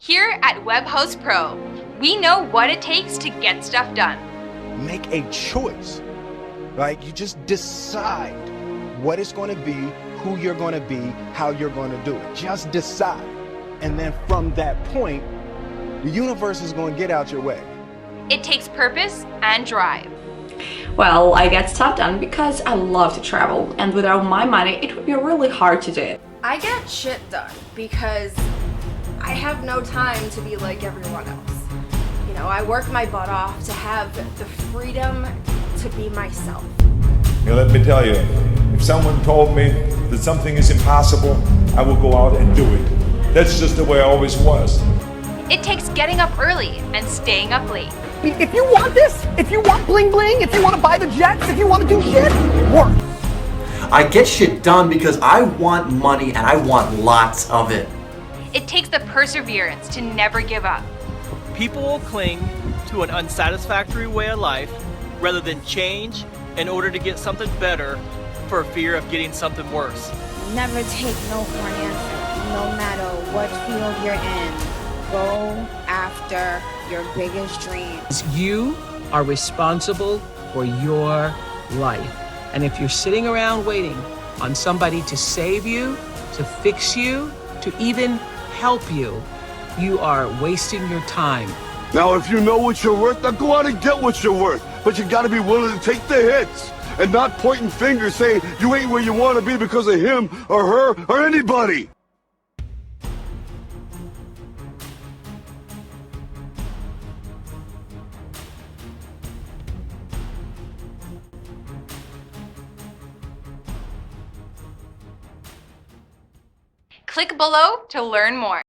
Here at Webhost Pro, we know what it takes to get stuff done. Make a choice, right? You just decide what it's going to be, who you're going to be, how you're going to do it. Just decide. And then from that point, the universe is going to get out your way. It takes purpose and drive. Well, I get stuff done because I love to travel, and without my money, it would be really hard to do it. I get shit done because I have no time to be like everyone else. You know, I work my butt off to have the freedom to be myself. Now let me tell you, if someone told me that something is impossible, I will go out and do it. That's just the way I always was. It takes getting up early and staying up late. If you want this, if you want bling bling, if you want to buy the jets, if you want to do shit, work. I get shit done because I want money and I want lots of it. It takes the perseverance to never give up. People will cling to an unsatisfactory way of life rather than change in order to get something better for fear of getting something worse. Never take no for an answer, no matter what field you're in. Go after your biggest dreams. You are responsible for your life. And if you're sitting around waiting on somebody to save you, to fix you, to even help you, you are wasting your time. Now, if you know what you're worth, now go out and get what you're worth. But you gotta be willing to take the hits and not pointing fingers saying you ain't where you wanna be because of him or her or anybody. Click below to learn more.